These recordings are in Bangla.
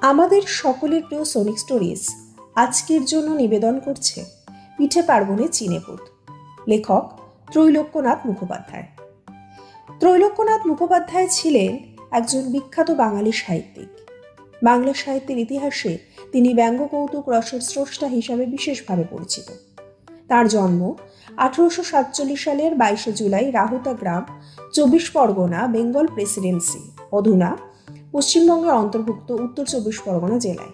আমাদের সকলের প্রিয় সোনিক স্টোরিজ আজকের জন্য নিবেদন করছে পিঠে পার্বণে চিনেপুত, লেখক ত্রৈলোক্যনাথ মুখোপাধ্যায়। ত্রৈলোক্যনাথ মুখোপাধ্যায় ছিলেন একজন বিখ্যাত বাঙালি সাহিত্যিক। বাংলা সাহিত্যের ইতিহাসে তিনি ব্যঙ্গ কৌতুক রসের স্রষ্টা হিসাবে বিশেষভাবে পরিচিত। তার জন্ম 1847 সালের 22 জুলাই রাহুতা গ্রাম, 24 পরগনা, বেঙ্গল প্রেসিডেন্সি, অধুনা পশ্চিমবঙ্গের অন্তর্ভুক্ত উত্তর 24 পরগনা জেলায়।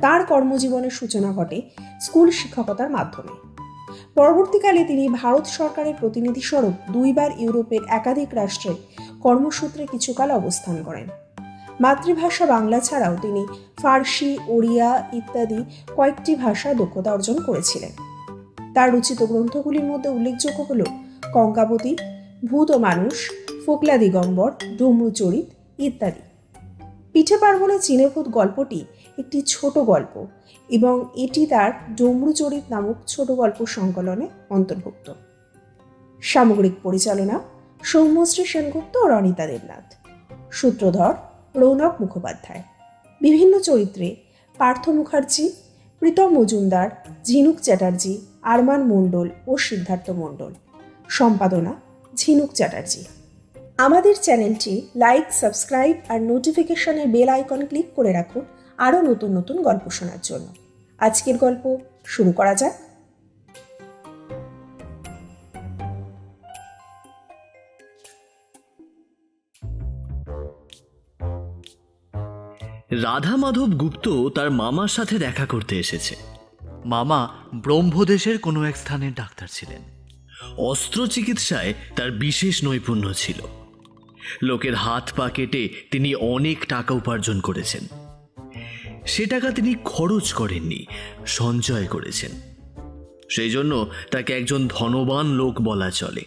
তার কর্মজীবনের সূচনা ঘটে স্কুল শিক্ষকতার মাধ্যমে। পরবর্তীকালে তিনি ভারত সরকারের প্রতিনিধি স্বরূপ 2 বার ইউরোপের একাধিক রাষ্ট্রে কর্মসূত্রে কিছুকাল অবস্থান করেন। মাতৃভাষা বাংলা ছাড়াও তিনি ফার্সি, ওড়িয়া ইত্যাদি কয়েকটি ভাষায় দক্ষতা অর্জন করেছিলেন। তার রচিত গ্রন্থগুলির মধ্যে উল্লেখযোগ্য হল কঙ্কাবতী, ভূত ও মানুষ, ফোকলা দিগম্বর, ডমরুচরিত ইত্যাদি। পিঠে পার্বণে চিনেপুত গল্পটি একটি ছোট গল্প এবং এটি তার ডমরুচরিত নামক ছোট গল্প সংকলনে অন্তর্ভুক্ত। সামগ্রিক পরিচালনা সৌম্যশ্রী সেনগুপ্ত ও রনিতা দেবনাথ। সূত্রধর রৌনক মুখোপাধ্যায়। বিভিন্ন চরিত্রে পার্থ মুখার্জি, প্রীতম মজুমদার, ঝিনুক চ্যাটার্জি, আরমান মণ্ডল ও সিদ্ধার্থ মণ্ডল। সম্পাদনা ঝিনুক চ্যাটার্জি। আমাদের চ্যানেলটি লাইক, সাবস্ক্রাইব আর নোটিফিকেশনের বেল আইকন ক্লিক করে রাখুন আরও নতুন নতুন গল্প শোনার জন্য। আজকের গল্প শুরু করা যাক। রাধা মাধব গুপ্ত তার মামার সাথে দেখা করতে এসেছে। মামা ব্রহ্মদেশের কোনো এক স্থানের ডাক্তার ছিলেন। অস্ত্র চিকিৎসায় তার বিশেষ নৈপুণ্য ছিল। লোকের হাত পা কেটে তিনি অনেক টাকা উপার্জন করেছেন। সে টাকা তিনি খরচ করেননি, সঞ্চয় করেছেন। সেই জন্য তাকে একজন ধনবান লোক বলা চলে।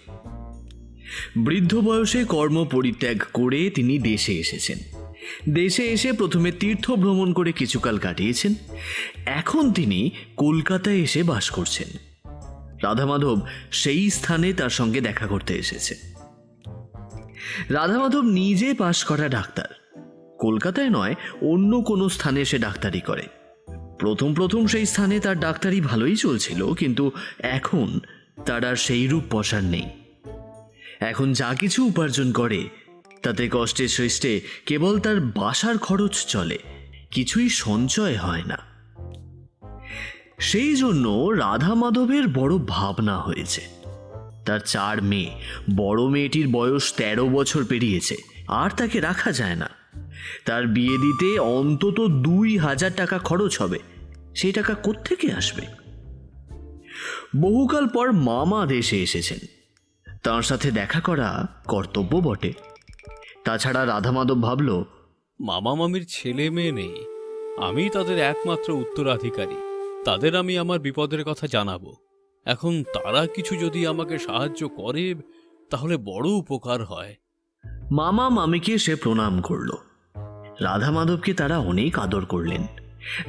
বৃদ্ধ বয়সে কর্ম পরিত্যাগ করে তিনি দেশে এসেছেন। দেশে এসে প্রথমে তীর্থ ভ্রমণ করে কিছুকাল কাটিয়েছেন। এখন তিনি কলকাতায় এসে বাস করছেন। রাধা মাধব সেই স্থানে তার সঙ্গে দেখা করতে এসেছে। রাধা মাধব নিজে পাশ করা ডাক্তার। কলকাতায় নয়, অন্য কোনো স্থানে সে ডাক্তারি করে। প্রথম প্রথম সেই স্থানে তার ডাক্তারি ভালোই চলছিল, কিন্তু এখন তার আর সেই রূপ পসার নেই। এখন যা কিছু উপার্জন করে তাতে কষ্টে সৃষ্টে কেবল তার বাসার খরচ চলে, কিছুই সঞ্চয় হয় না। সেই জন্য রাধা মাধবের বড় ভাবনা হয়েছে। তার 4 মেয়ে, বড় মেয়েটির বয়স 13 বছর পেরিয়েছে, আর তাকে রাখা যায় না। তার বিয়ে দিতে অন্তত 2000 টাকা খরচ হবে। সেই টাকা কোত্থেকে আসবে? বহুকাল পর মামা দেশে এসেছেন। তার সাথে দেখা করা কর্তব্য বটে। তাছাড়া রাধা মাধব ভাবল, মামা মামির ছেলে মেয়ে নেই, আমি তাদের একমাত্র উত্তরাধিকারী। তাদের আমি আমার বিপদের কথা জানাবো। এখন তারা কিছু যদি আমাকে সাহায্য করে তাহলে বড় উপকার হয়। মামা মামিকে সে প্রণাম করল। রাধা মাধবকে তারা অনেক আদর করলেন।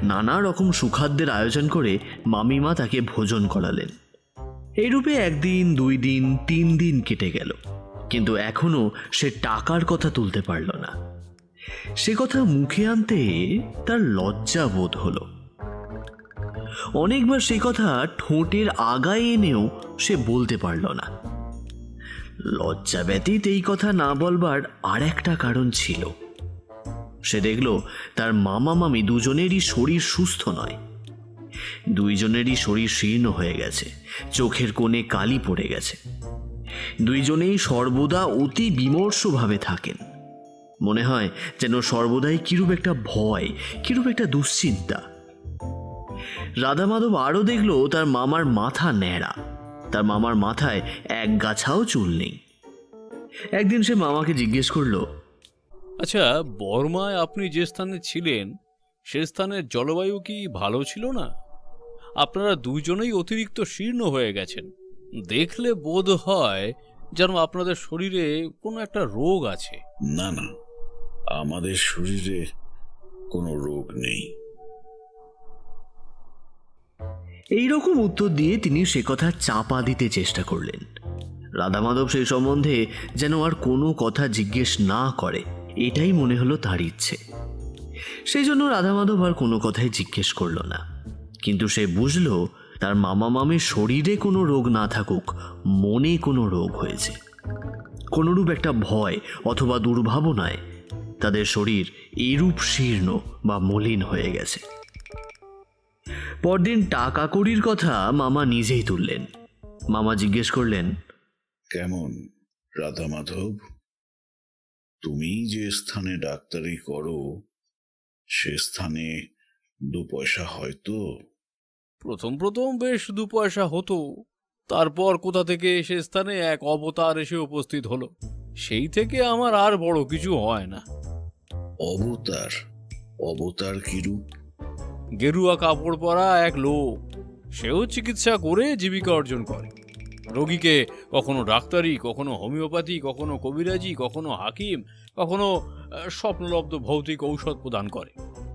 নানা রকম সুখাদ্যের আয়োজন করে মামিমা তাকে ভোজন করালেন। এইরূপে 1 দিন, 2 দিন, 3 দিন কেটে গেল, কিন্তু এখনো সে টাকার কথা তুলতে পারল না। সে কথা মুখে আনতে তার লজ্জা বোধ হলো। অনেকবার সে কথা ঠোঁটের আগায় এনেও সে বলতে পারল না। লজ্জা ব্যতীত এই কথা না বলবার আর একটা কারণ ছিল। সে দেখল তার মামা মামি দুজনেরই শরীর সুস্থ নয়। দুইজনেরই শরীর শীর্ণ হয়ে গেছে, চোখের কোণে কালি পড়ে গেছে। দুইজনেই সর্বদা অতি বিমর্ষভাবে থাকেন। মনে হয় যেন সর্বদাই কিরূপ একটা ভয়, কিরূপ একটা দুশ্চিন্তা। রাধা মাধব আরও দেখল তার মামার মাথা ন্যাড়া। তার মামার মাথায় এক গাছাও চুল নেই। একদিন সে মামাকে জিজ্ঞেস করল, আচ্ছা, বর্মায় আপনি যে স্থানে ছিলেন সে স্থানের জলবায়ু কি ভালো ছিল না? আপনারা দুজনেই অতিরিক্ত শীর্ণ হয়ে গেছেন। দেখলে বোধ হয় যেন আপনাদের শরীরে কোনো একটা রোগ আছে। না না, আমাদের শরীরে কোনো রোগ নেই। এইরকম উত্তর দিয়ে তিনি সে কথা চাপা দিতে চেষ্টা করলেন। রাধা মাধব সেই সম্বন্ধে যেন আর কোনো কথা জিজ্ঞেস না করে, এটাই মনে হলো তার ইচ্ছে। সেই জন্য রাধা মাধব আর কোনো কথাই জিজ্ঞেস করল না। কিন্তু সে বুঝল তার মামা মামির শরীরে কোনো রোগ না থাকুক, মনে কোনো রোগ হয়েছে। কোনোরূপ একটা ভয় অথবা দুর্ভাবনায় তাদের শরীর এরূপ শীর্ণ বা মলিন হয়ে গেছে। পরদিন টাকা কড়ির কথা মামা নিজেই তুললেন। মামা জিজ্ঞেস করলেন, কেমন রাধা মাধব, তুমি যে স্থানে ডাক্তারি করো সে স্থানে 2 পয়সা হয়তো? প্রথম প্রথম বেশ 2 পয়সা হতো, তারপর কোথা থেকে সে স্থানে এক অবতার এসে উপস্থিত হলো, সেই থেকে আমার আর বড় কিছু হয় না। অবতার? অবতার কিরূপ? গেরুয়া কাপড় পরা এক লোক, সেও চিকিৎসা করে জীবিকা অর্জন করে। রোগীকে কখনো ডাক্তারি, কখনো হোমিওপ্যাথি, কখনো কবিরাজি, কখনো হাকিম, কখনো স্বপ্নলব্ধ ভৌতিক ঔষধ প্রদান করে।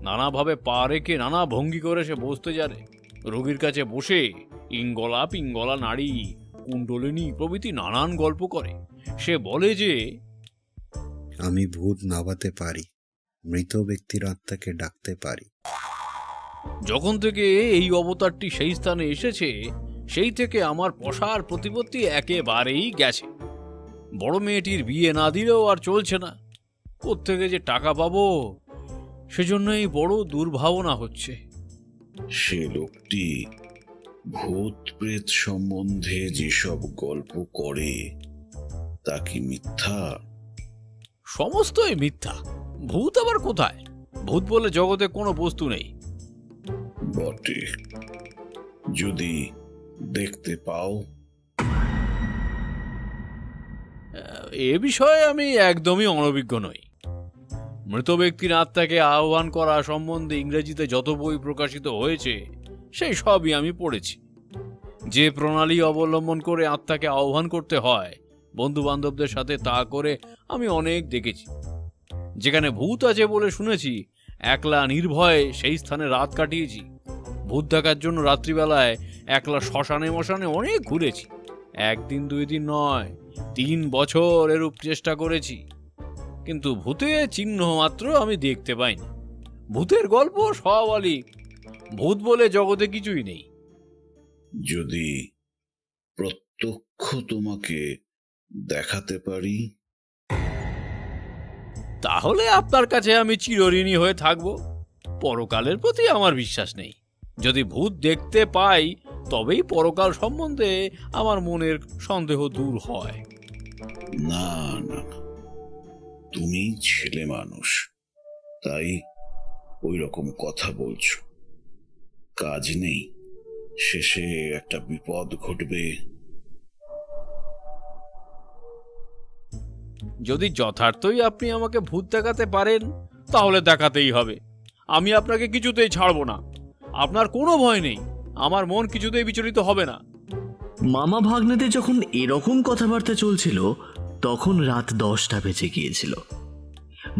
নানাভাবে পা রেখে নানা ভঙ্গি করে সে বসতে জানে। রোগীর কাছে বসে ইঙ্গলা পিঙ্গলা নাড়ি, কুণ্ডলিনী প্রভৃতি নানান গল্প করে। সে বলে যে আমি ভূত নামাতে পারি, মৃত ব্যক্তির আত্মাকে ডাকতে পারি। যখন থেকে এই অবতারটি সেই স্থানে এসেছে, সেই থেকে আমার পশার প্রতিপত্তি একেবারেই গেছে। বড় মেয়েটির বিয়ে না দিলেও আর চলছে না। কোত্থেকে যে টাকা পাবো, সেজন্যই বড় দুর্ভাবনা হচ্ছে। সে লোকটি ভূত প্রেত সম্বন্ধে যেসব গল্প করে তা কি মিথ্যা? সমস্তই মিথ্যা। ভূত আবার কোথায়? ভূত বলে জগতে কোনো বস্তু নেই। বটে, যদি দেখতে পাও? এ বিষয়ে আমি একদমই অনভিজ্ঞ নই। মৃত ব্যক্তির আত্মাকে আহ্বান করা সম্বন্ধে ইংরেজিতে যত বই প্রকাশিত হয়েছে সেই সবই আমি পড়েছি। যে প্রণালী অবলম্বন করে আত্মাকে আহ্বান করতে হয় বন্ধু বান্ধবদের সাথে, তা করে আমি অনেক দেখেছি। যেখানে ভূত আছে বলে শুনেছি, একলা নির্ভয়ে সেই স্থানে রাত কাটিয়েছি। ভূত দেখার জন্য রাত্রিবেলায় একলা শ্মশানে মশানে অনেক ঘুরেছি। 1 দিন 2 দিন নয়, 3 বছর এরূপ চেষ্টা করেছি, কিন্তু ভূতের চিহ্ন মাত্র আমি দেখতে পাইনি। ভূতের গল্প সব আলিক, ভূত বলে জগতে কিছুই নেই। যদি প্রত্যক্ষ তোমাকে দেখাতে পারি? তাহলে আপনার কাছে আমি চিরঋণী হয়ে থাকব। পরকালের প্রতি আমার বিশ্বাস নেই। যদি ভূত দেখতে পাই তবেই পরকাল সম্বন্ধে আমার মনের সন্দেহ দূর হয়। না না, তুমি ছেলে মানুষ, তাই ওই রকম কথা বলছো। কাজ নেই, শেষে একটা বিপদ ঘটবে। যদি যথার্থই আপনি আমাকে ভূত দেখাতে পারেন তাহলে দেখাতেই হবে। আমি আপনাকে কিছুতেই ছাড়বো না। আপনার কোনো ভয় নেই, আমার মন কিছুতেই বিচলিত হবে না। মামা ভাগ্নেতে যখন এরকম কথাবার্তা চলছিল তখন রাত 10টা বেজে গিয়েছিল।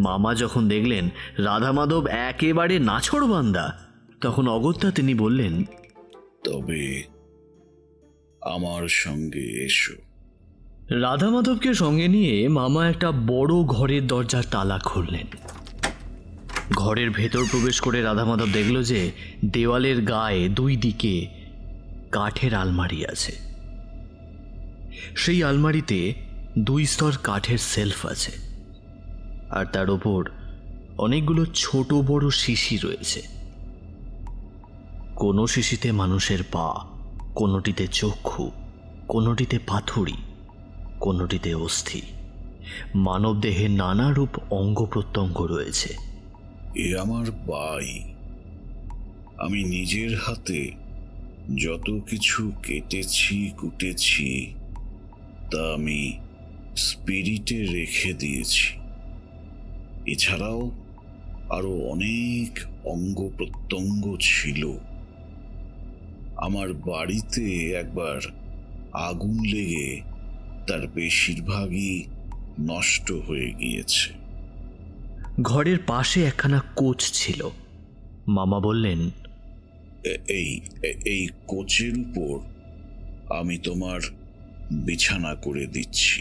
মামা যখন দেখলেন রাধা মাধব একেবারে নাছোড়বান্দা, তখন অগত্যা তিনি বললেন, তবে আমার সঙ্গে এসো। রাধা মাধবকে সঙ্গে নিয়ে মামা একটা বড় ঘরের দরজার তালা খুললেন। ঘরের ভেতর প্রবেশ করে রাধা মাধব দেখল যে দেওয়ালের গায়ে 2 দিকে কাঠের আলমারি আছে। সেই আলমারিতে 2 স্তর কাঠের সেলফ আছে, আর তার ওপর অনেকগুলো ছোট বড় শিশি রয়েছে। কোনো শিশিতে মানুষের পা, কোনোটিতে চক্ষু, কোনোটিতে পাথুরি, কোনোটিতে অস্থি। মানব দেহের নানা রূপ অঙ্গ প্রত্যঙ্গ রয়েছে। এ আমার ভাই। আমি নিজের হাতে যত কিছু কেটেছি কুটেছি তা আমি স্পিরিটে রেখে দিয়েছি। এছাড়াও আরো অনেক অঙ্গ প্রত্যঙ্গ ছিল। আমার বাড়িতে একবার আগুন লেগে তার বেশিরভাগই নষ্ট হয়ে গিয়েছে। ঘরের পাশে একখানা কোচ ছিল। মামা বললেন, এই কোচের উপর আমি তোমার বিছানা করে দিচ্ছি।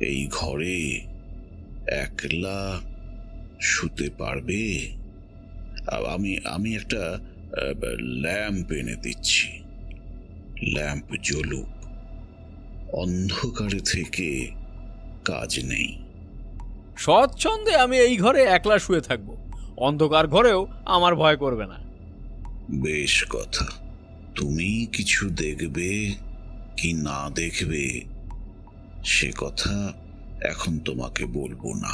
এই ঘরে একলা শুতে পারবে? আমি একটা ল্যাম্প এনে দিচ্ছি। ল্যাম্প জ্বলুক, অন্ধকারে থেকে কাজ নেই। স্বচ্ছন্দে আমি এই ঘরে একলা শুয়ে থাকবো, অন্ধকার ঘরেও আমার ভয় করবে না। বেশ কথা। তুমি কিছু দেখবে কি না দেখবে সে কথা এখন তোমাকে বলবো না।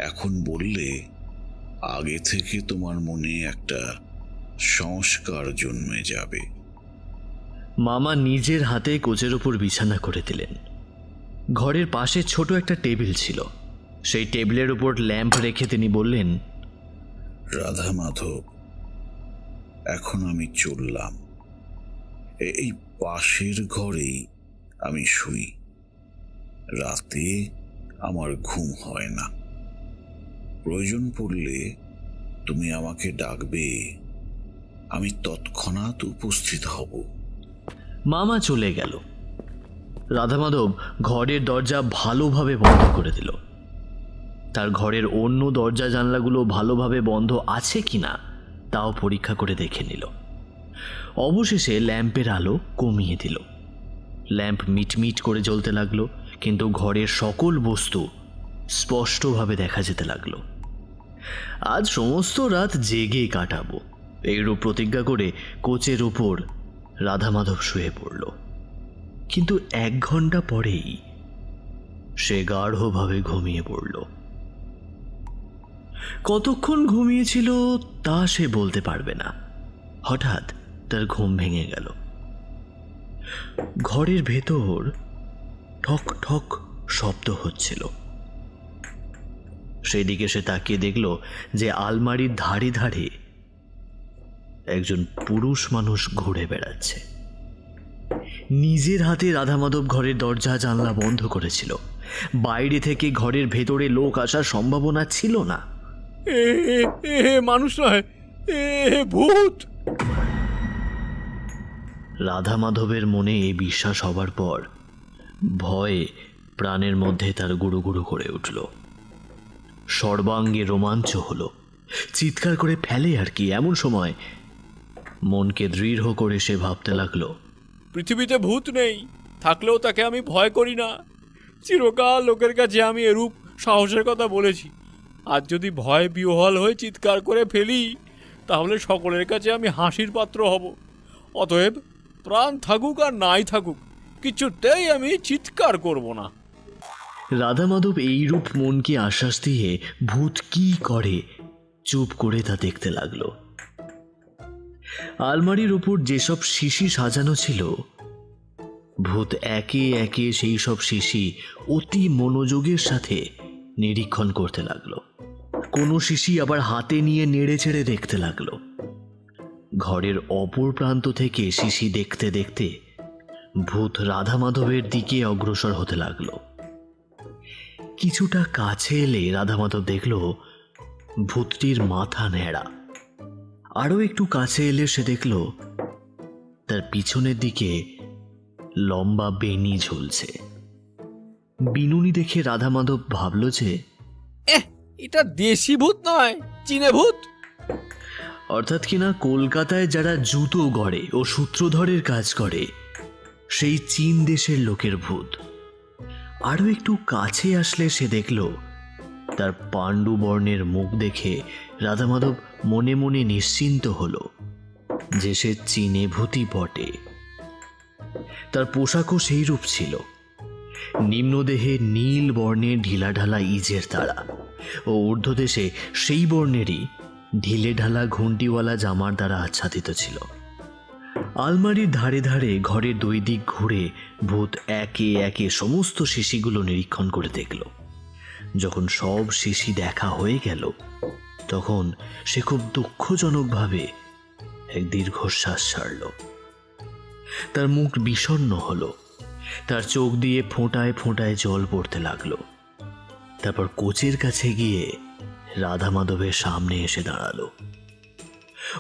এখন বললে আগে থেকে তোমার মনে একটা সংস্কার জন্মে যাবে। মামা নিজের হাতে কোচের ওপর বিছানা করে দিলেন। ঘরের পাশে ছোট একটা টেবিল ছিল, সেই টেবিলের উপর ল্যাম্প রেখে তিনি বললেন, রাধা মাধব, এখন আমি চললাম। এই পাশের ঘরেই আমি শুই। রাতে আমার ঘুম হয় না। প্রয়োজন পড়লে তুমি আমাকে ডাকবে, আমি তৎক্ষণাৎ উপস্থিত হব। মামা চলে গেল। রাধামাধব ঘরের দরজা ভালোভাবে বন্ধ করে দিল। তার ঘরের অন্য দরজা জানলাগুলো ভালোভাবে বন্ধ আছে কিনা তাও পরীক্ষা করে দেখে নিল। অবশেষে ল্যাম্পের আলো কমিয়ে দিল। ল্যাম্প মিটমিট করে জ্বলতে লাগলো, কিন্তু ঘরের সকল বস্তু স্পষ্টভাবে দেখা যেতে লাগলো। আজ সমস্ত রাত জেগে কাটাবো, এইরূপ প্রতিজ্ঞা করে কোচের উপর রাধামাধব শুয়ে পড়ল। কিন্তু 1 ঘন্টা পরেই সে গাঢ়ভাবে ঘুমিয়ে পড়ল। কতক্ষণ ঘুমিয়েছিল তা সে বলতে পারবে না। হঠাৎ তার ঘুম ভেঙে গেল। ঘরের ভেতর ঠক ঠক শব্দ হচ্ছিল। সেদিকে সে তাকিয়ে দেখল যে আলমারির ধারে ধারে একজন পুরুষ মানুষ ঘুরে বেড়াচ্ছে। নিজের হাতে রাধামাধব ঘরের দরজা জানলা বন্ধ করেছিল। বাইরে থেকে ঘরের ভেতরে লোক আসার সম্ভাবনা ছিল না। মানুষ নয়, ভূত। রাধামাধবের মনে এই বিশ্বাস হবার পর ভয়ে প্রাণের মধ্যে তার গুড়ু গুড়ু করে উঠল। সর্বাঙ্গে রোমাঞ্চ হলো, চিৎকার করে ফেলে আর কি। এমন সময় মনকে দৃঢ় করে সে ভাবতে লাগলো, পৃথিবীতে ভূত নেই, থাকলেও তাকে আমি ভয় করি না। চিরকাল লোকের কাছে আমি এরূপ সাহসের কথা বলেছি। আজ যদি ভয় বিহ্বল হয়ে চিৎকার করে ফেলি, তাহলে সকলের কাছে আমি হাসির পাত্র হব। অতএব প্রাণ থাকুক আর নাই থাকুক, কিছুতেই আমি চিৎকার করব না। রাধামাধব এইরূপ মনকে আশ্বাস দিয়ে ভূত কি করে চুপ করে তা দেখতে লাগলো। আলমারির উপর যেসব শিশি সাজানো ছিল, ভূত একে একে সেই সব শিশি অতি মনোযোগের সাথে নিরীক্ষণ করতে লাগলো। কোনো শিশি আবার হাতে নিয়ে নেড়ে চেড়ে দেখতে লাগলো। ঘরের অপর প্রান্ত থেকে শিশি দেখতে দেখতে ভূত রাধামাধবের দিকে অগ্রসর হতে লাগলো। কিছুটা কাছে এলে রাধামাধব দেখল ভূতটির মাথা ন্যাড়া। আরো একটু কাছে এলে সে দেখল তার পিছনের দিকে লম্বা বেনি ঝুলছে। বিনুনি দেখে রাধামাধব ভাবল যে এটা দেশি ভূত নয়, চীনে ভূত। অর্থাৎ কিনা কলকাতায় যারা জুতো গড়ে ও সূত্রধরের কাজ করে সেই চীন দেশের লোকের ভূত। আরো একটু কাছে আসলে সে দেখল তার পাণ্ডু বর্ণের মুখ দেখে রাধামাধব মনে মনে নিশ্চিন্ত হল যে সে চীনে ভূতি বটে। তার পোশাকও সেই রূপ ছিল। নিম্নদেহে নীল বর্ণের ঢিলাঢালা ইজের তারা ও ঊর্ধ্বদেশে সেই বর্ণেরই ঢিলে ঢালা ঘুন্টিওয়ালা জামার দ্বারা আচ্ছাদিত ছিল। আলমারির ধারে ধারে ঘরের 2 দিক ঘুরে ভূত একে একে সমস্ত শিশিগুলো নিরীক্ষণ করে দেখল। যখন সব শিশি দেখা হয়ে গেল, তখন সে খুব দুঃখজনকভাবে এক দীর্ঘশ্বাস ছাড়ল। তার মুখ বিষণ্ণ হলো, তার চোখ দিয়ে ফোঁটায় ফোঁটায় জল পড়তে লাগলো। তারপর কোচের কাছে গিয়ে রাধামাধবের সামনে এসে দাঁড়ালো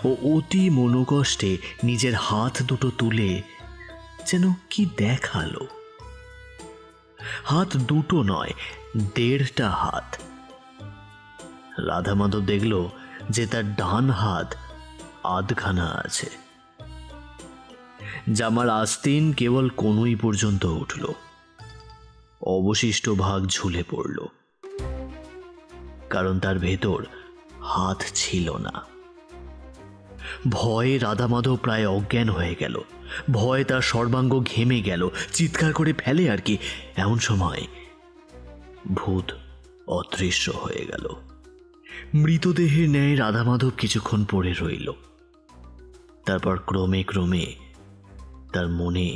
ও অতি মনোকষ্টে নিজের হাত দুটো তুলে যেন কি দেখালো। হাত দুটো নয়, 1.5টা হাত। রাধা মাধব দেখল যে তার ডান হাত আধখানা আছে। জামার আস্তিন কেবল কোনোই পর্যন্ত উঠল, অবশিষ্ট ভাগ ঝুলে পড়ল, কারণ তার ভেতর হাত ছিল না। ভয়ে রাধা মাধব প্রায় অজ্ঞান হয়ে গেল, ভয়ে তার সর্বাঙ্গ ঘেমে গেল, চিৎকার করে ফেলে আর কি। এমন সময় ভূত অদৃশ্য হয়ে গেল। মৃতদেহের ন্যায় রাধা মাধব কিছুক্ষণ পড়ে রইল। তারপর ক্রমে ক্রমে তার মনে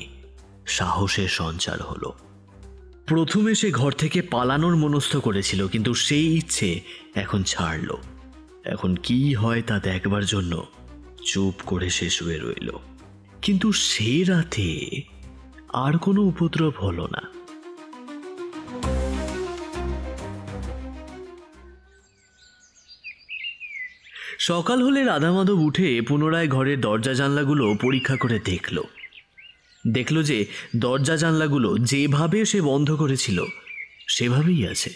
সাহসের সঞ্চার হলো। প্রথমে সে ঘর থেকে পালানোর মনস্থ করেছিল, কিন্তু সেই ইচ্ছে এখন ছাড়ল। এখন কি হয় তা দেখবার জন্য চুপ করে সে শুয়ে রইল। কিন্তু সে রাতে আর কোনো উপদ্রব হলো না। সকাল হলে রাধা মাধব উঠে পুনরায় ঘরের দরজা জানলাগুলো পরীক্ষা করে দেখল যে দরজা জানলাগুলো যেভাবে সে বন্ধ করেছিল সেভাবেই আছে।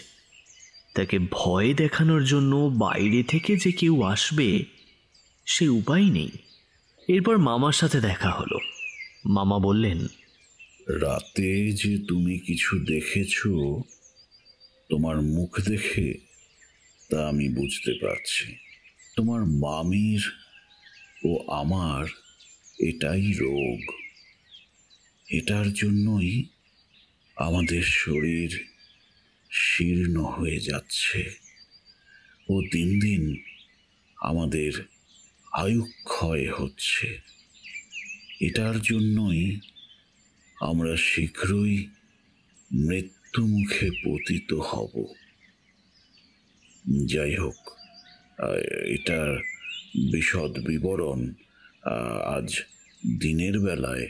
তাকে ভয় দেখানোর জন্য বাইরে থেকে যে কেউ আসবে সে উপায় নেই। এরপর মামার সাথে দেখা হলো। মামা বললেন, রাতে যে তুমি কিছু দেখেছ, তোমার মুখ দেখে তা আমি বুঝতে পারছি। তোমার মামির ও আমার এটাই রোগ। এটার জন্যই আমাদের শরীর শীর্ণ হয়ে যাচ্ছে ও দিন দিন আমাদের আয়ুক্ষয় হচ্ছে। এটার জন্যই আমরা শীঘ্রই মৃত্যু মুখে পতিত হব। যাই হোক, এটার বিশদ বিবরণ আজ দিনের বেলায়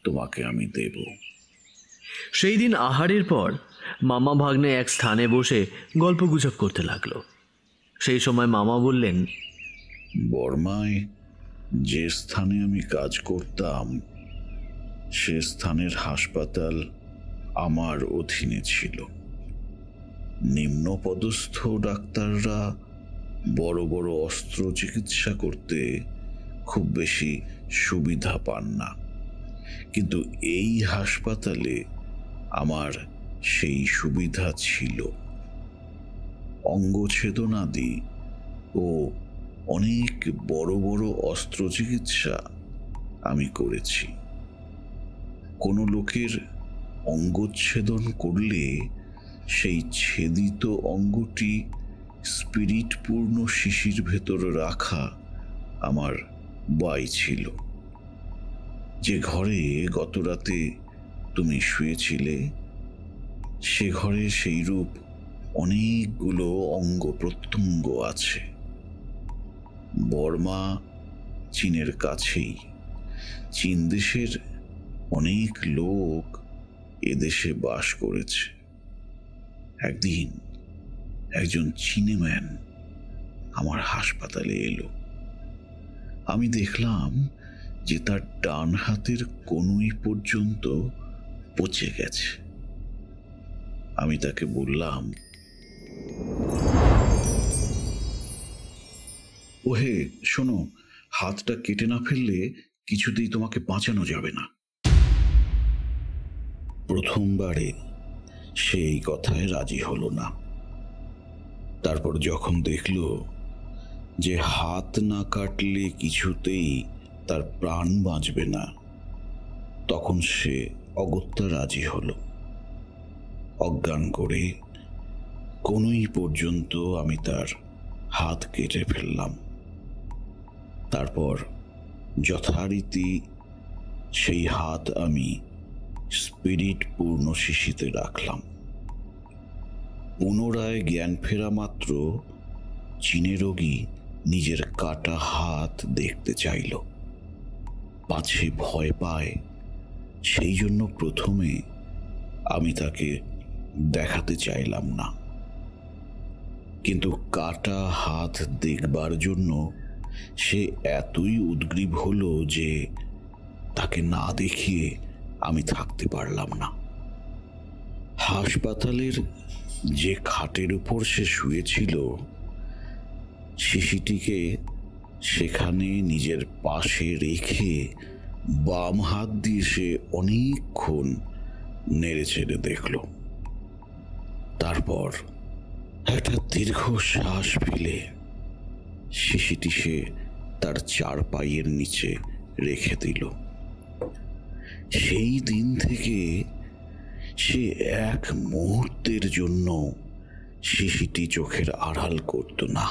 তোমাকে আমি দেব। সেই দিন আহারের পর মামা ভাগ্নে এক স্থানে বসে গল্পগুজব করতে লাগলো। সেই সময় মামা বললেন, বর্মায় যে স্থানে আমি কাজ করতাম সে স্থানের হাসপাতাল আমার অধীনে ছিল। নিম্নপদস্থ ডাক্তাররা বড় বড় অস্ত্র চিকিৎসা করতে খুব বেশি সুবিধা পান না, কিন্তু এই হাসপাতালে আমার সেই সুবিধা ছিল। অঙ্গছেদনাদি ও অনেক বড় বড় অস্ত্র চিকিৎসা আমি করেছি। কোনো লোকের অঙ্গচ্ছেদন করলে সেই ছেদিত অঙ্গটি স্পিরিটপূর্ণ শিশির ভেতর রাখা আমার বাই ছিল। যে ঘরে গত রাতে তুমি শুয়েছিলে সে ঘরে সেই রূপ অনেকগুলো অঙ্গ প্রত্যঙ্গ আছে। বর্মা চীনের কাছেই। চীন দেশের অনেক লোক এদেশে বাস করেছে। একদিন একজন চীনেম্যান আমার হাসপাতালে এলো। আমি দেখলাম যে তার ডান হাতের কনুই পর্যন্ত পচে গেছে। আমি তাকে বললাম, ওহে শোনো, হাতটা কেটে না ফেললে কিছুতেই তোমাকে বাঁচানো যাবে না। প্রথমবারে সে এই কথায় রাজি হলো না। তারপর যখন দেখল যে হাত না কাটলে কিছুতেই তার প্রাণ বাঁচবে না, তখন সে অগত্যা রাজি হলো। অজ্ঞান করে কনুই পর্যন্ত আমি তার হাত কেটে ফেললাম। তারপর যথারীতি সেই হাত আমি স্পিরিট পূর্ণ শিশিতে রাখলাম। পুনরায় জ্ঞান ফেরা মাত্র চীনে রোগী নিজের কাটা হাত দেখতে চাইল। পাছে ভয় পায়, সেই জন্য প্রথমে আমি তাকে দেখাতে চাইলাম না। কিন্তু কাটা হাত দেখবার জন্য সে এতই উদ্গ্রীব হলো যে তাকে না দেখিয়ে আমি থাকতে পারলাম না। হাসপাতালের যে খাটের উপর সে শুয়েছিল শিশিটিকে সেখানে নিজের পাশে রেখে বাম হাত দিয়ে সে অনেকক্ষণ নেড়ে ছেড়ে দেখল। তারপর একটা দীর্ঘ শ্বাস ফেলে শিশিটি সে তার 4 পায়ের নিচে রেখে দিল। সেই দিন থেকে সে এক মুহূর্তের জন্য শিশিটি চোখের আড়াল করত না,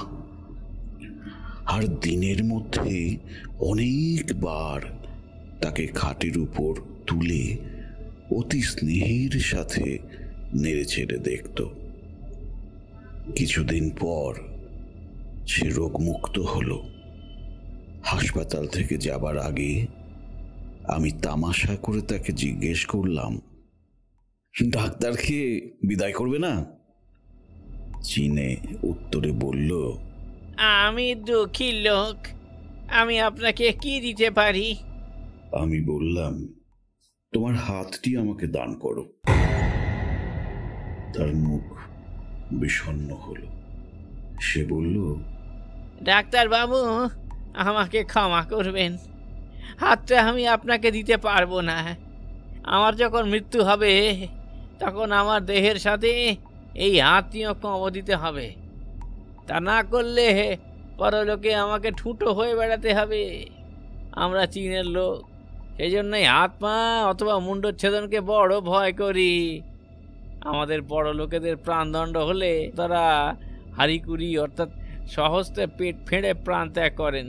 আর দিনের মধ্যে অনেকবার তাকে খাটের উপর তুলে অতি স্নেহের সাথে নেড়ে ছেড়ে দেখত। কিছুদিন পর সে রোগমুক্ত হলো। হাসপাতাল থেকে যাবার আগে আমি তামাশা করে তাকে জিজ্ঞেস করলাম, ডাক্তারকে বিদায় করবে না? চীনে উত্তরে বলল, আমি দুঃখী লোক, আমি আপনাকে কি দিতে পারি? আমি বললাম, তোমার হাতটি আমাকে দান করো। তার মুখ বিষণ্ণ হলো। সে বলল, ডাক্তার বাবু, আমাকে ক্ষমা করবেন, হাতটা আমি আপনাকে দিতে পারবো না। আমার যখন মৃত্যু হবে তখন আমার দেহের সাথে এই হাতটিও কবর দিতে হবে। তা না করলে পরলোকে আমাকে ঠুঁটো হয়ে বেড়াতে হবে। আমরা চীনের লোক, সেই জন্যই হাত পা অথবা মুন্ডচ্ছেদনকে বড় ভয় করি। আমাদের বড় লোকেদের প্রাণদণ্ড হলে তারা হারিকুড়ি অর্থাৎ সহস্তে পেট ফেঁড়ে প্রাণ ত্যাগ করেন,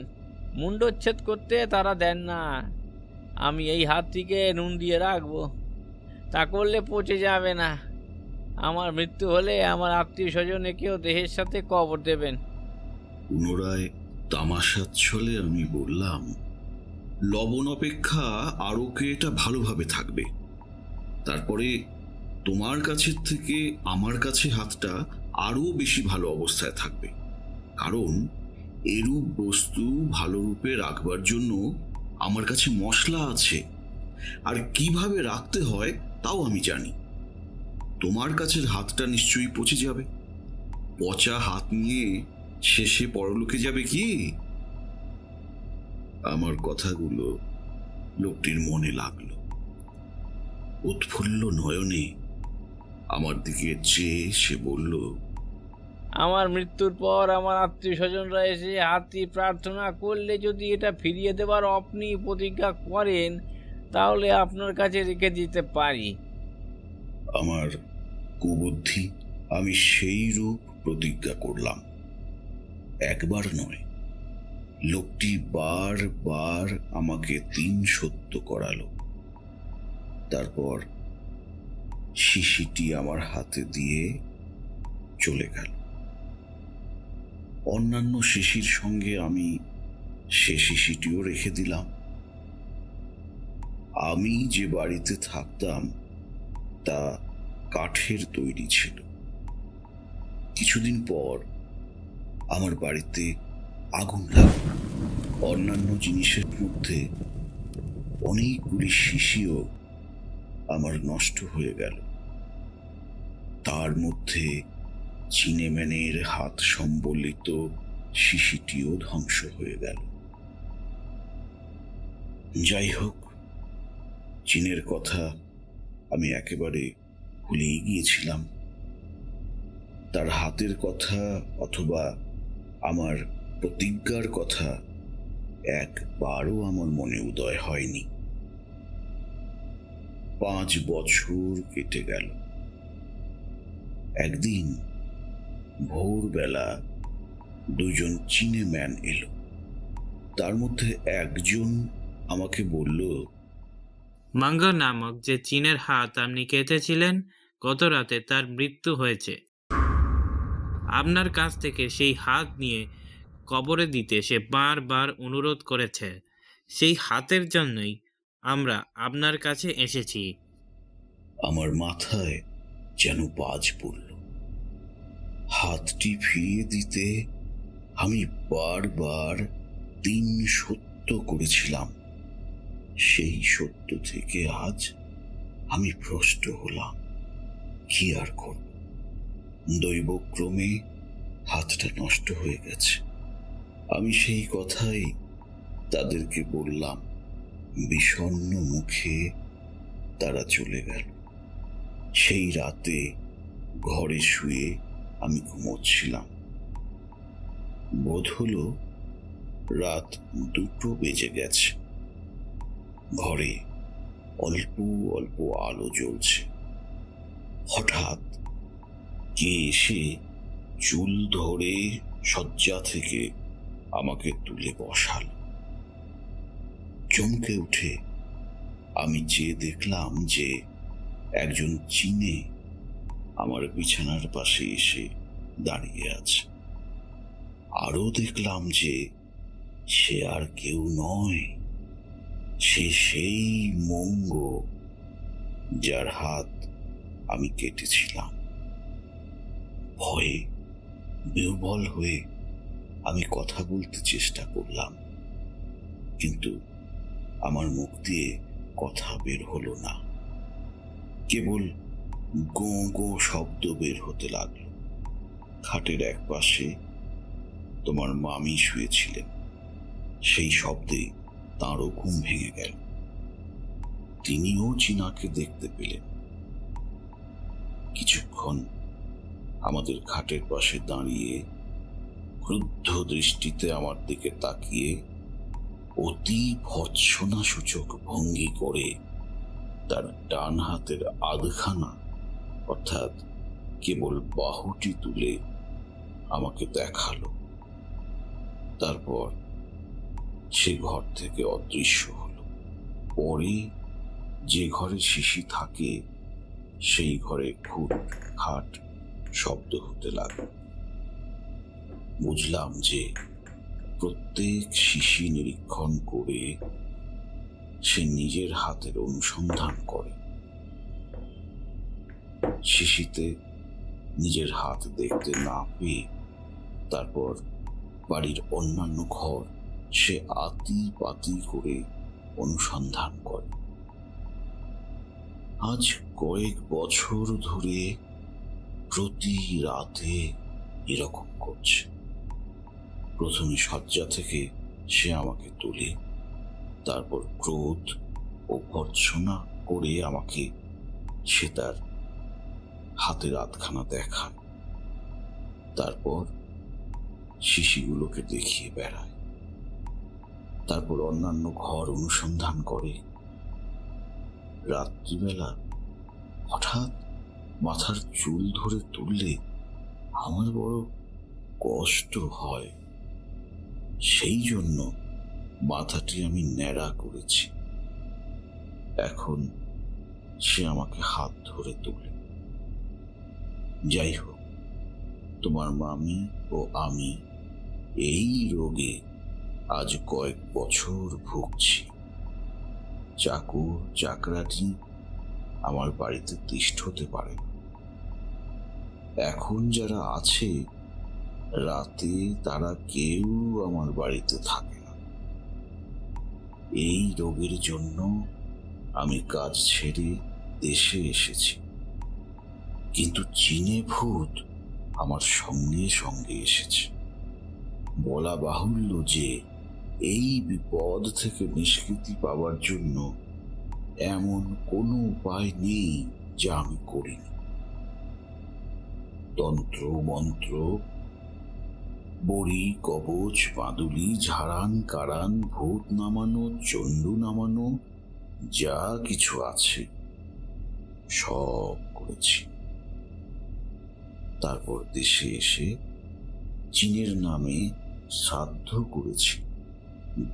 মুন্ডচ্ছেদ করতে তারা দেন না। আমি এই হাতটিকে নুন দিয়ে রাখবো, তা করলে পচে যাবে না। আমার মৃত্যু হলে আমার আত্মীয় স্বজনে কেউ দেহের সাথে কবর দেবেন। পুনরায় তামাশার ছলে আমি বললাম, লবণ অপেক্ষা আরোকে এটা ভালোভাবে থাকবে। তারপরে তোমার কাছের থেকে আমার কাছে হাতটা আরো বেশি ভালো অবস্থায় থাকবে, কারণ এরূপ বস্তু ভালো রূপে রাখবার জন্য আমার কাছে মশলা আছে, আর কিভাবে রাখতে হয় তাও আমি জানি। তোমার কাছের হাতটা নিশ্চয়ই পচে যাবে। পচা হাত নিয়ে শেষে পরলোকে যাবে কি? আমার কথাগুলো লোকটির মনে লাগলো। উৎফুল্ল নয়নে আমার দিকে চেয়ে সে বলল, আমার মৃত্যুর পর আমার আত্মীয় স্বজনরা এসে হাতটি প্রার্থনা করলে যদি এটা ফিরিয়ে দেবার আপনি প্রতিজ্ঞা করেন, তাহলে আপনার কাছে রেখে দিতে পারি। আমার কুবুদ্ধি, আমি সেই রূপ প্রতিজ্ঞা করলাম। একবার নয়, লোকটি বারবার আমাকে 3 সত্য করালো। তারপর শিশিটি আমার হাতে দিয়ে চলে গেল। অন্যান্য শিশির সঙ্গে আমি সে শিশিটিও রেখে দিলাম। আমি যে বাড়িতে থাকতাম তা কাঠের তৈরি ছিল। কিছুদিন পর আমার বাড়িতে আগুন লাগল। অন্যান্য জিনিসের মধ্যে অনেকগুলি শিশিও আমার নষ্ট হয়ে গেল। তার মধ্যে চিনেম্যানের হাত সম্বলিত শিশিটিও ধ্বংস হয়ে গেল। যাই হোক, চীনের কথা আমি একেবারে ভুলেই গিয়েছিলাম। তার হাতের কথা অথবা আমার প্রতিজ্ঞার কথা একবারও আমার মনে উদয় হয়নি। 5 বছর কেটে গেল। একদিন ভোরবেলা 2 জন চিনেম্যান এলো। তার মধ্যে একজন আমাকে বলল, মাঙ্গা নামক যে চীনের হাত আপনি কেটেছিলেন, গত রাতে তার মৃত্যু হয়েছে। আপনার কাছ থেকে সেই হাত নিয়ে কবরে দিতে সে বারবার অনুরোধ করেছে। সেই হাতের জন্যই আমরা আপনার কাছে এসেছি। আমার মাথায় যেন বাজ পড়ল। হাতটি ফিরিয়ে দিতে আমি বারবার 3 সত্য করেছিলাম। সেই সত্য থেকে আজ আমি ভ্রষ্ট হলাম। কি আর করব? দৈবক্রমে হাতটা নষ্ট হয়ে গেছে। আমি সেই কথাই তাদেরকে বললাম। বিষণ্ণ মুখে তারা চলে গেল। সেই রাতে ঘরে শুয়ে আমি ঘুমোচ্ছিলাম। বোধ হলো রাত 2টো বেজে গেছে। ঘরে অল্প অল্প আলো জ্বলছে। হঠাৎ কে এসে চুল ধরে শয্যা থেকে আমাকে তুলে বসাল। চমকে উঠে আমি চেয়ে দেখলাম যে একজন চীনে আমার বিছানার পাশে এসে দাঁড়িয়ে আছে। আরো দেখলাম যে সে আর কেউ নয়, সে সেই মঙ্গ যার হাত আমি কেটেছিলাম। ভয়ে বিহ্বল হয়ে আমি কথা বলতে চেষ্টা করলাম, কিন্তু আমার মুখ দিয়ে কথা বের হলো না। কেবল গো গো শব্দ বের হতে লাগলো। খাটের এক পাশে তোমার মামি শুয়েছিলেন। সেই শব্দে তাঁরও ঘুম ভেঙে গেল। তিনিও চীনাকে দেখতে পেলেন। কিছুক্ষণ আমাদের খাটের পাশে দাঁড়িয়ে ক্রুদ্ধ দৃষ্টিতে আমার দিকে তাকিয়ে অতি ভৎসনা সূচক ভঙ্গি করে তার ডান হাতের আধখানা অর্থাৎ কেবল বাহুটি তুলে আমাকে দেখালো। তারপর সে ঘর থেকে অদৃশ্য হলো। পরে যে ঘরে শিশি থাকে সেই ঘরে খুট খাট শব্দ হতে লাগলো। বুঝলাম যে প্রত্যেক শিশি নিরীক্ষণ করে সে নিজের হাতের অনুসন্ধান করে। শিশিতে নিজের হাত দেখতে না পেয়ে তারপর বাড়ির অন্যান্য ঘর সে আতি পাতি করে অনুসন্ধান করে। আজ কয়েক বছর ধরে প্রতি রাতে এরকম করছে। প্রথমে শয্যা থেকে সে আমাকে তোলে, তারপর ক্রোধ ও ভর্ৎসনা করে আমাকে সে তার হাতের আধখানা দেখায়। তারপর শিশিগুলোকে দেখিয়ে বেড়ায়। তারপর অন্যান্য ঘর অনুসন্ধান করে। রাত্রিবেলা হঠাৎ মাথার চুল ধরে তুললে আমার বড় কষ্ট হয়। সেই জন্য মাথাটি আমি ন্যাড়া করেছি। এখন সে আমাকে হাত ধরে তোলে। যাই হোক, তোমার মামি ও আমি এই রোগে আজ কয়েক বছর ভুগছি। চাকর চাকরাটি আমার বাড়িতে তিষ্ঠ হতে পারে না। এখন যারা আছে রাতে তারা কেউ আমার বাড়িতে থাকে না। এই রোগের জন্য আমি কাজ ছেড়ে দেশে এসেছি, কিন্তু চীনে ভূত আমার সঙ্গে সঙ্গে এসেছে। বলা বাহুল্য যে এই বিপদ থেকে নিষ্কৃতি পাওয়ার জন্য এমন কোনো উপায় নেই যা আমি করিনি। তন্ত্র মন্ত্র, বড়ি কবচ বাঁদুলি ঝাড়ান কারান ভূত নামানো চণ্ডু নামানো যা কিছু আছে সব করেছি। তারপর দেশে এসে চীনের নামে শ্রাদ্ধ করেছি,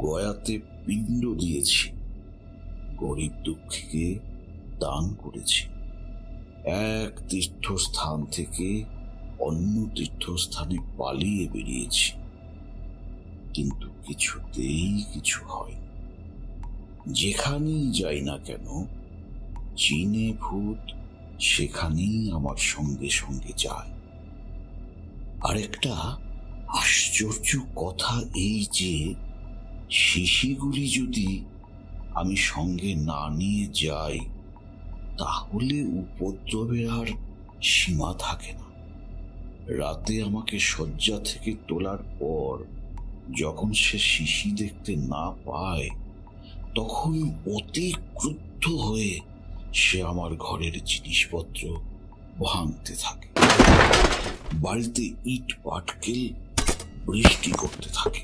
গয়াতে পিণ্ড দিয়েছি, গরিব দুঃখীকে দান করেছি। এক তীর্থস্থান থেকে অন্য তীর্থস্থানে পালিয়ে বেরিয়েছি, কিন্তু কিছুতেই কিছু হয়। যেখানেই যাই না কেন চীনে ভূত সেখানেই আমার সঙ্গে সঙ্গে যায়। আরেকটা আশ্চর্য কথা এই যে শিশিগুলি যদি আমি সঙ্গে না নিয়ে যাই তাহলে উপদ্রবের আর সীমা থাকে না। রাতে আমাকে শয্যা থেকে তোলার পর যখন সে শিশি দেখতে না পায় তখন অতি ক্রুদ্ধ হয়ে সে আমার ঘরের জিনিসপত্র ভাঙতে থাকে, বাড়িতে ইট পাটকেল বৃষ্টি করতে থাকে,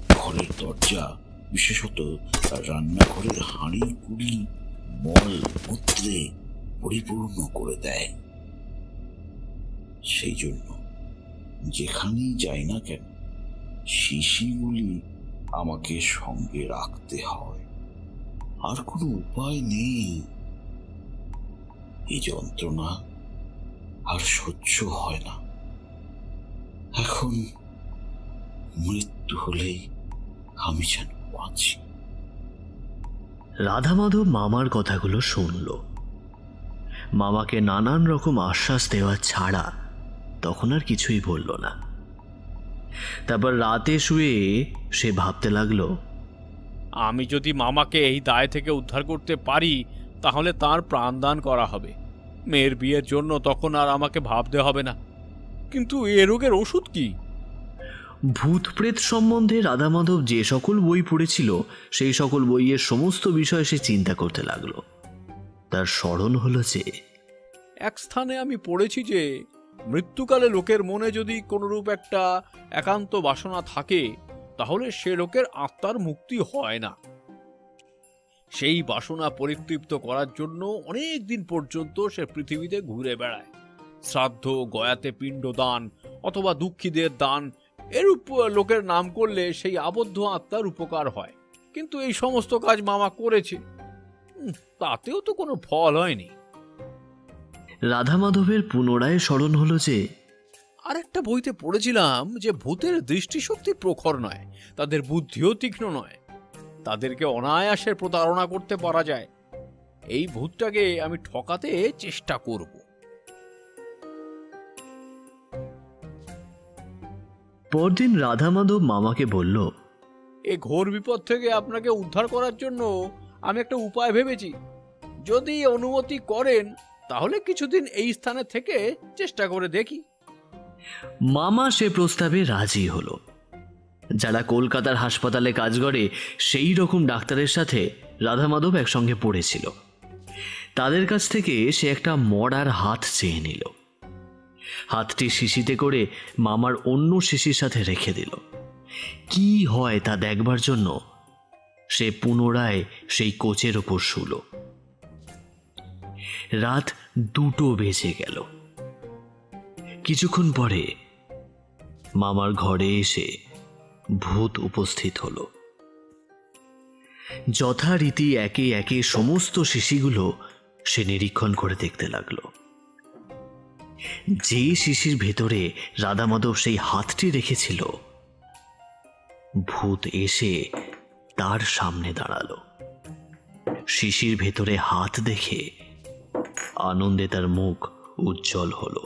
ঘরের দরজা বিশেষত রান্নাঘরের হাঁড়ি কুড়ি মল মূত্রে পরিপূর্ণ করে দেয়। সেই জন্য যেখানেই যাই না কেন শিশিগুলি আমাকে সঙ্গে রাখতে হয়, আর কোনো উপায় নেই। এই যন্ত্রণা আর সহ্য হয় না। এখন মৃত্যু হলেই আমি যেন বাঁচি। রাধামাধব মামার কথাগুলো শুনল। মামাকে নানান রকম আশ্বাস দেওয়া ছাড়া তখন আর কিছুই বলল না। তারপর রাতে শুয়ে সে ভাবতে লাগলো, আমি যদি মামাকে এই দায় থেকে উদ্ধার করতে পারি তাহলে তার প্রাণদান করা হবে। মেয়ের বিয়ের জন্য তখন আর আমাকে ভাবতে হবে না। কিন্তু এ রোগের ওষুধ কি? ভূত প্রেত সম্বন্ধে রাধামাধব যে সকল বই পড়েছিল সেই সকল বইয়ের সমস্ত বিষয় সে চিন্তা করতে লাগলো। তার স্মরণ হলো যে এক স্থানে আমি পড়েছি যে মৃত্যুকালে লোকের মনে যদি কোনরূপ একটা একান্ত বাসনা থাকে তাহলে সে লোকের আত্মার মুক্তি হয় না। সেই বাসনা পরিতৃপ্ত করার জন্য অনেক দিন পর্যন্ত সে পৃথিবীতে ঘুরে বেড়ায়। শ্রাদ্ধ, গয়াতে পিণ্ড দান অথবা দুঃখীদের দান এরূপ লোকের নাম করলে সেই আবদ্ধ আত্মার উপকার হয়। কিন্তু এই সমস্ত কাজ মামা করেছে, তাতেও তো কোনো ফল হয়নি। রাধামাধবের পুনরায় স্মরণ হলো যে আরেকটা বইতে পড়েছিলাম যে ভূতের দৃষ্টিশক্তি প্রখর নয়, তাদের বুদ্ধিও তীক্ষ্ণ নয়, তাদেরকে অনায়াসে প্রতারণা করতে পারা যায়। এই ভূতটাকে আমি ঠকাতে চেষ্টা করব। পরদিন রাধামাধব মামাকে বলল, এই ঘোর বিপদ থেকে আপনাকে উদ্ধার করার জন্য আমি একটা উপায় ভেবেছি। যদি অনুমতি করেন তাহলে কিছুদিন এই স্থানে থেকে চেষ্টা করে দেখি। মামা সে প্রস্তাবে রাজি হলো। যারা কলকাতার হাসপাতালে কাজ করে সেই রকম ডাক্তারের সাথে রাধামাধব একসঙ্গে পড়েছিল। তাদের কাছ থেকে সে একটা মরার হাত চেয়ে নিল। হাতটি শিশিতে করে মামার অন্য শিশির সাথে রেখে দিল। কি হয় তা দেখবার জন্য সে পুনরায় সেই কোচের ওপর শুল। রাত 2টো বেজে গেল। কিছুক্ষণ পরে মামার ঘরে এসে ভূত উপস্থিত হলো। যথারীতি একে একে সমস্ত শিশিগুলো সে নিরীক্ষণ করে দেখতে লাগলো। যে শিশির ভেতরে রাধামাধব সেই হাতটি রেখেছিল, ভূত এসে তার সামনে দাঁড়ালো। শিশির ভেতরে হাত দেখে আনন্দে তার মুখ উজ্জ্বল হলো।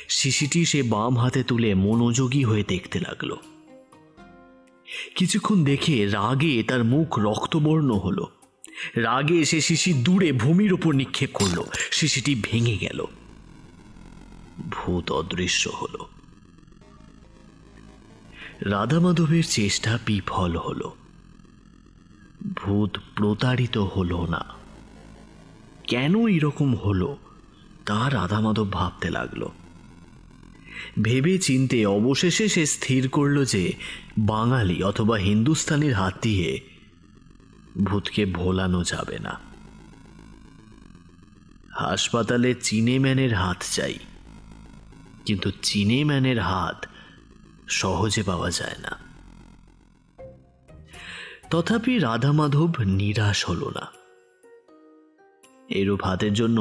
শিশিটি সে বাম হাতে তুলে মনোযোগী হয়ে দেখতে লাগলো। কিছুক্ষণ দেখে রাগে তার মুখ রক্তবর্ণ হলো। রাগে সে শিশি দূরে ভূমির উপর নিক্ষেপ করলো। শিশিটি ভেঙে গেল। ভূত অদৃশ্য হলো। রাধামাধবের চেষ্টা বিফল হলো। ভূত প্রতারিত হলো না। কেন এরকম হলো তা রাধামাধব ভাবতে লাগলো। ভেবে চিন্তে অবশেষে সে স্থির করল যে বাঙালি অথবা হিন্দুস্তানির হাত দিয়ে ভূতকে ভোলানো যাবে না। হাসপাতালে চিনেম্যানের হাত চাই, কিন্তু চিনেম্যানের হাত সহজে পাওয়া যায় না। তথাপি রাধামাধব নিরাশ হল না। এরূপ হাতের জন্য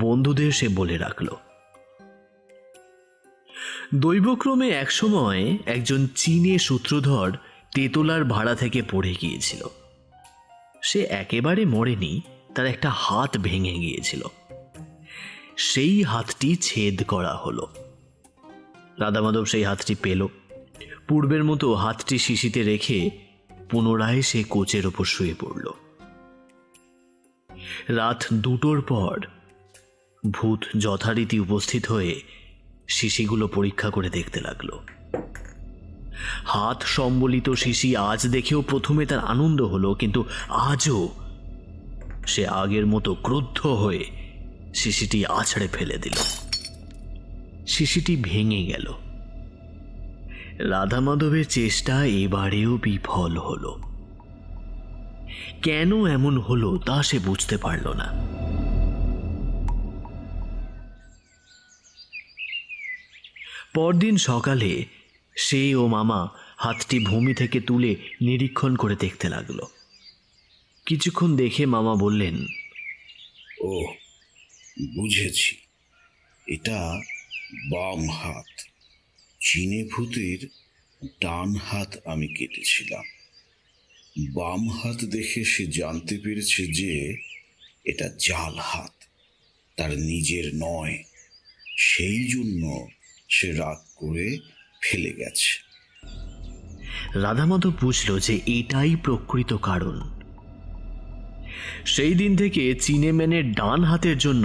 বন্ধুদের সে বলে রাখল। দৈবক্রমে একসময় একজন চীনে সূত্রধর তেতলার ভাড়া থেকে পড়ে গিয়েছিল। সে একেবারে মরেনি, তার একটা হাত ভেঙে গিয়েছিল। সেই হাতটি ছেদ করা হলো। রাধামাধব সেই হাতটি পেল। পূর্বের মতো হাতটি শিশিতে রেখে পুনরায় সে কোচের ওপর শুয়ে পড়ল। রাত 2টোর পর ভূত যথারীতি উপস্থিত হয়ে শিশিগুলো পরীক্ষা করে দেখতে লাগলো। হাত সম্বলিত শিশি আজ দেখেও প্রথমে তার আনন্দ হলো, কিন্তু আজও সে আগের মতো ক্রুদ্ধ হয়ে শিশিটি আছড়ে ফেলে দিল। শিশিটি ভেঙে গেল। রাধা মাধবের চেষ্টা এবারেও বিফল হলো। কেন এমন হলো তা সে বুঝতে পারল না। পরদিন সকালে সে ও মামা হাতটি ভূমি থেকে তুলে নিরীক্ষণ করে দেখতে লাগলো। কিছুক্ষণ দেখে মামা বললেন, ও বুঝেছি, এটা বাম হাত। চীনে ভূতের ডান হাত আমি কেটেছিলাম। বাম হাত দেখে সে জানতে পেরেছে যে এটা জাল হাত, তার নিজের নয়। সেই জন্য সে রাগ করে ফেলে গেছে। রাধামাধব বুঝল যে এটাই প্রকৃত কারণ। সেই দিন থেকে চিনেম্যানের ডান হাতের জন্য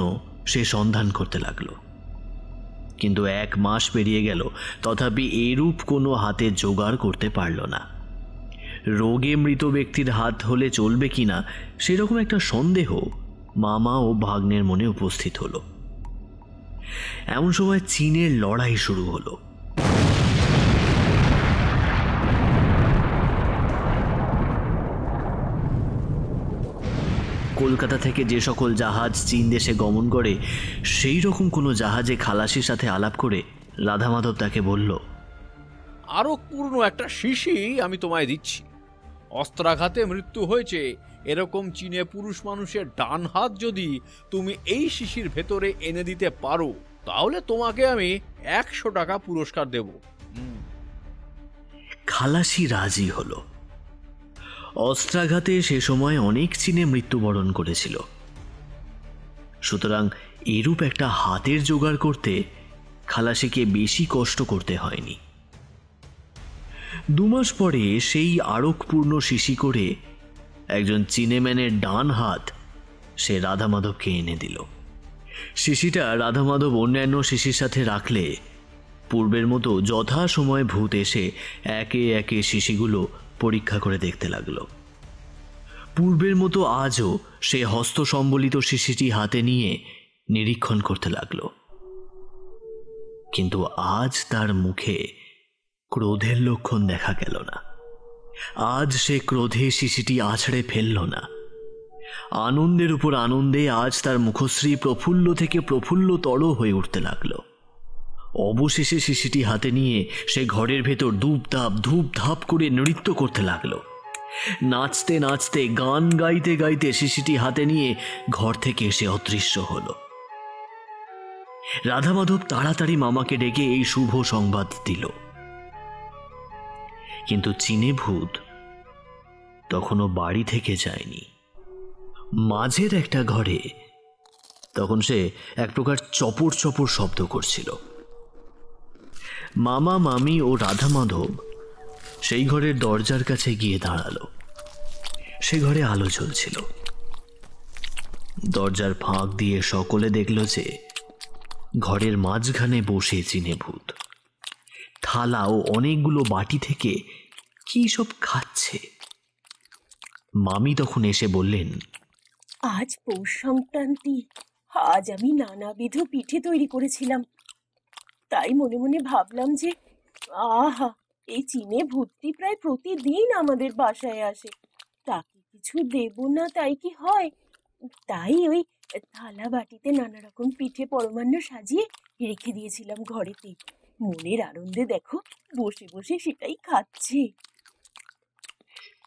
সে সন্ধান করতে লাগলো, কিন্তু 1 মাস পেরিয়ে গেল, তথাপি এরূপ কোনো হাতে জোগাড় করতে পারল না। রোগে মৃত ব্যক্তির হাত হলে চলবে কিনা সেরকম একটা সন্দেহ মামা ও ভাগ্নের মনে উপস্থিত হলো। এমন সময় চীনের লড়াই শুরু হলো। কলকাতা থেকে যে সকল জাহাজ চীন দেশে গমন করে, সেই রকম কোনো জাহাজে খালাসির সাথে আলাপ করে রাধামাধব তাকে বলল, আরো পুরনো একটা শিশি আমি তোমায় দিচ্ছি। অস্ত্রাঘাতে মৃত্যু হয়েছে এরকম চীনে পুরুষ মানুষের ডান হাত যদি তুমি এই শিশির ভেতরে এনে দিতে পারো, তাহলে তোমাকে আমি 100 টাকা পুরস্কার দেব। খালাসি রাজি হলো। অস্ত্রাঘাতে সে সময় অনেক চীনে মৃত্যুবরণ করেছিল, সুতরাং এরূপ একটা হাতের জোগাড় করতে খালাসিকে বেশি কষ্ট করতে হয়নি। 2 মাস পরে সেই আরোগপূর্ণ শিশি করে একজন চিনেম্যানের ডান হাত সে রাধামাধবকে এনে দিল। শিশিটা রাধামাধব অন্যান্য শিশির সাথে রাখলে পূর্বের মতো যথা সময় ভূত এসে একে একে শিশিগুলো পরীক্ষা করে দেখতে লাগলো। পূর্বের মতো আজও সে হস্ত সম্বলিত শিশিটি হাতে নিয়ে নিরীক্ষণ করতে লাগলো, কিন্তু আজ তার মুখে ক্রোধের লক্ষণ দেখা গেল না। আজ সে ক্রোধে শিশিটি আছড়ে ফেলল না। আনন্দের উপর আনন্দে আজ তার মুখশ্রী প্রফুল্ল থেকে প্রফুল্লতর হয়ে উঠতে লাগলো। অবশেষে শিশিটি হাতে নিয়ে সে ঘরের ভেতর ধূপধাপ ধূপধাপ করে নৃত্য করতে লাগলো। নাচতে নাচতে গান গাইতে গাইতে শিশিটি হাতে নিয়ে ঘর থেকে এসে অদৃশ্য হলো। রাধামাধব তাড়াতাড়ি মামাকে ডেকে এই শুভ সংবাদ দিল, কিন্তু চীনে ভূত তখনও বাড়ি থেকে যায়নি। মাঝের একটা ঘরে তখন সে এক প্রকার চপর চপর শব্দ করছিল। মামা মামি ও রাধামাধব সেই ঘরের দরজার কাছে গিয়ে দাঁড়ালো। সে ঘরে আলো জ্বলছিল। দরজার ফাঁক দিয়ে সকলে দেখল যে ঘরের মাঝখানে বসে চীনে ভূত থালা ও অনেকগুলো বাটি থেকে কি সব খাচ্ছে। মামি তখন এসে বললেন, আজ পৌষ সংক্রান্তি, আজ আমি নানাবিধ পিঠে তৈরি করেছিলাম। তাই মনে মনে ভাবলাম যে আহা, এই চীনে ভূতটি প্রায় প্রতিদিন আমাদের বাসায় আসে, তাকে কিছু দেব না তাই কি হয়? তাই ওই থালা বাটিতে নানা রকম পিঠে পরমান্ন সাজিয়ে রেখে দিয়েছিলাম ঘরেতে। মনের আনন্দে দেখো বসে বসে সেটাই খাচ্ছে।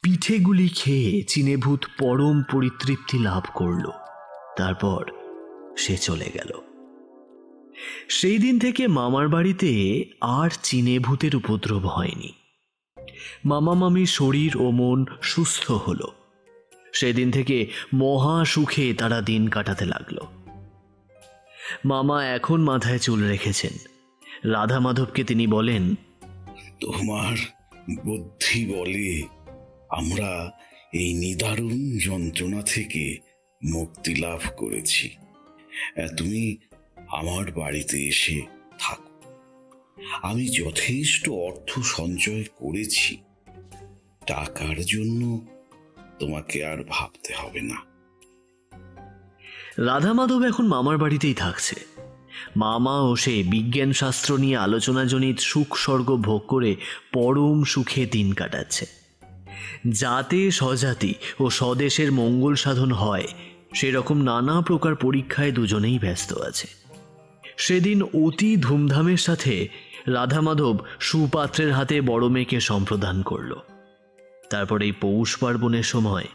পিঠেগুলি খেয়ে চীনে ভূত পরম পরিতৃপ্তি লাভ করল। তারপর সে চলে গেল। সেই দিন থেকে মামার বাড়িতে আর চীনে ভূতের উপদ্রব হয়নি। মামা মামির শরীর ও মন সুস্থ হলো। সেদিন থেকে মহা সুখে তারা দিন কাটাতে লাগলো। মামা এখন মাথায় চুল রেখেছেন। রাধামাধবকে তিনি বলেন, তোমার বুদ্ধি বলে আমরা এই নিদারুণ যন্ত্রণা থেকে মুক্তি লাভ করেছি। তুমি আমার বাড়িতে এসে থাকো। আমি যথেষ্ট অর্থ সঞ্চয় করেছি। টাকার জন্য তোমাকে আর ভাবতে হবে না। রাধা মাধব এখন মামার বাড়িতেই থাকছে। মামা ও সে বিজ্ঞান শাস্ত্র নিয়ে আলোচনাজনিত সুখ স্বর্গ ভোগ করে পরম সুখে দিন কাটাচ্ছে। যাতে স্বজাতি ও স্বদেশের মঙ্গল সাধন হয় সেরকম নানা প্রকার পরীক্ষায় দুজনেই ব্যস্ত আছে। সেদিন অতি ধুমধামের সাথে রাধা মাধব সুপাত্রের হাতে বড় মেয়েকে সম্প্রদান করল। তারপর এই পৌষ পার্বণের সময়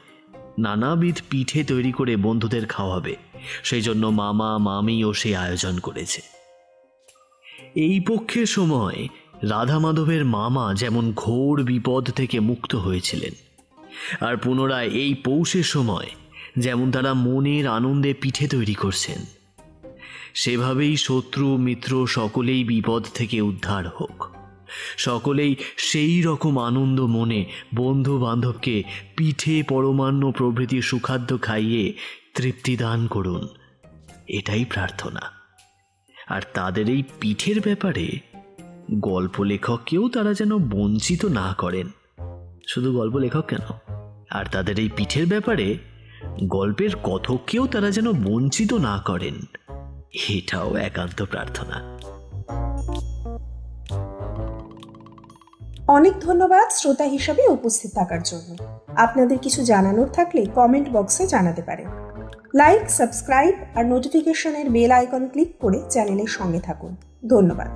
নানাবিধ পিঠে তৈরি করে বন্ধুদের খাওয়াবে, সেই জন্য মামা মামি ও সে আয়োজন করেছে। এই পক্ষের সময় রাধা মাধবের মামা যেমন ঘোর বিপদ থেকে মুক্ত হয়েছিলেন, আর পুনরায় এই পৌষের সময় যেমন তারা মনের আনন্দে পিঠে তৈরি করছেন, সেভাবেই শত্রু মিত্র সকলেই বিপদ থেকে উদ্ধার হোক। সকলেই সেই রকম আনন্দ মনে বন্ধু বান্ধবকে পিঠে পরমান্ন প্রভৃতি সুখাদ্য খাইয়ে তৃপ্তি দান করুন, এটাই প্রার্থনা। আর তাদের এই পিঠের ব্যাপারে গল্প লেখককেও তারা যেন বঞ্চিত না করেন। শুধু গল্প লেখক কেন, আর তাদের এই পিঠের ব্যাপারে গল্পের কথককেও তারা যেন বঞ্চিত না করেন, এটাও একান্ত প্রার্থনা। অনেক ধন্যবাদ শ্রোতা হিসাবে উপস্থিত থাকার জন্য। আপনাদের কিছু জানানোর থাকলে কমেন্ট বক্সে জানাতে পারেন। লাইক, সাবস্ক্রাইব আর নোটিফিকেশনের বেল আইকন ক্লিক করে চ্যানেলের সঙ্গে থাকুন। ধন্যবাদ।